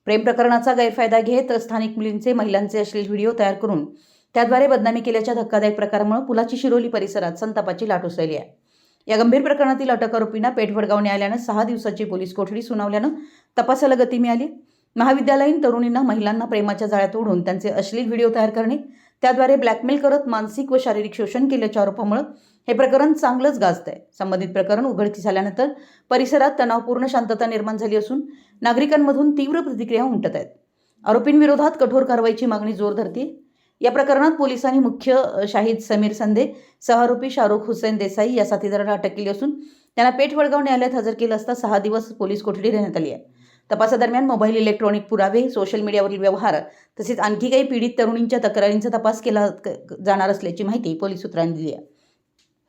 प्रेम प्रकरणाचा गैरफायदा घेत स्थानिक मुलींचे महिलांचे अश्लील व्हिडिओ तयार करून त्याद्वारे बदनामी केल्याच्या धक्कादायक प्रकारामुळे पुलाची शिरोली परिसरात संतापाची लाट उसळली आहे। या गंभीर प्रकरणातील अटक आरोपींना पेठ वडगाव न्यायालयानं 6 दिवसाची पोलीस कोठडी सुनावल्यानं तपासाला गती मिळाली। महाविद्यालयीन तरुणींना महिलांना प्रेमाच्या जाळ्यात ओढून त्यांचे अश्लील व्हिडिओ तयार करणे, त्याद्वारे ब्लॅकमेल करत मानसिक व शारीरिक शोषण केल्याच्या आरोपामुळे हे प्रकरण चांगलंच गाजतंय। संबंधित प्रकरण उघडकीस आल्यानंतर परिसरात तणावपूर्ण शांतता निर्माण झाली असून नागरिकांमधून तीव्र प्रतिक्रिया उमटत आहेत। आरोपींविरोधात कठोर कारवाईची मागणी जोर धरते। या प्रकरणात पोलिसांनी मुख्य शाहिद समीर संदे, सहआरोपी शाहरुख हुसैन देसाई या साथीदारांना अटक केली असून त्यांना पेठ वडगाव न्यायालयात हजर केलं असता 6 दिवस पोलीस कोठडी देण्यात आली आहे। तपासादरम्यान मोबाईल, इलेक्ट्रॉनिक पुरावे, सोशल मीडियावरील व्यवहार तसेच आणखी काही पीडित तरुणींच्या तक्रारींचा तपास केला जाणार असल्याची माहिती पोलीस सूत्रांनी दिली आहे।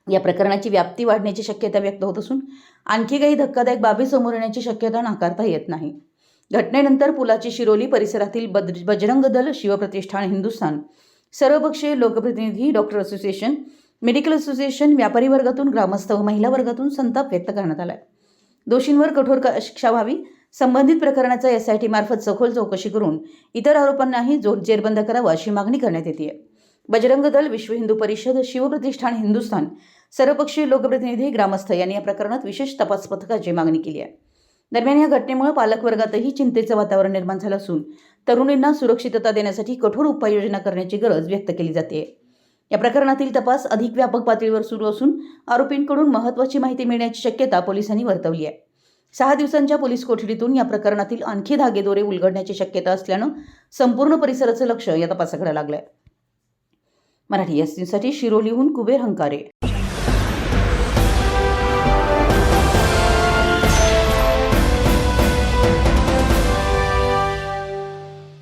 या प्रकरणाची व्याप्ती वाढण्याची शक्यता व्यक्त होत असून आणखी काही धक्कादायक बाबी समोर येण्याची शक्यता नाकारता येत नाही। घटनेनंतर पुलाची शिरोली परिसरातील बजरंग दल, शिवप्रतिष्ठान हिंदुस्थान, सर्वपक्षीय लोकप्रतिनिधी, डॉक्टर असोसिएशन, मेडिकल असोसिएशन, व्यापारी वर्गातून, ग्रामस्थ व महिला वर्गातून संताप व्यक्त करण्यात आला आहे। दोषींवर कठोर शिक्षा व्हावी, संबंधित प्रकरणाचा SIT मार्फत सखोल चौकशी करून इतर आरोपांनाही जेरबंद करावा अशी मागणी करण्यात येते। बजरंग दल, विश्व हिंदू परिषद, शिवप्रतिष्ठान हिंदुस्थान, सर्वपक्षीय लोकप्रतिनिधी, ग्रामस्थ यांनी या प्रकरणात विशेष तपास पथकाची मागणी केली आहे। दरम्यान या घटनेमुळे पालकवर्गातही चिंतेचं वातावरण निर्माण झालं असून तरुणींना सुरक्षितता देण्यासाठी कठोर उपाययोजना करण्याची गरज व्यक्त केली जाते। या प्रकरणातील तपास अधिक व्यापक पातळीवर सुरू असून आरोपींकडून महत्त्वाची माहिती मिळण्याची शक्यता पोलिसांनी वर्तवली आहे। 6 दिवसांच्या पोलीस कोठडीतून या प्रकरणातील आणखी धागेदोरे उलगडण्याची शक्यता असल्यानं संपूर्ण परिसराचं लक्ष या तपासाकडे लागलंय। मराठी SC साठी शिरोलीहून कुबेर हंकारे।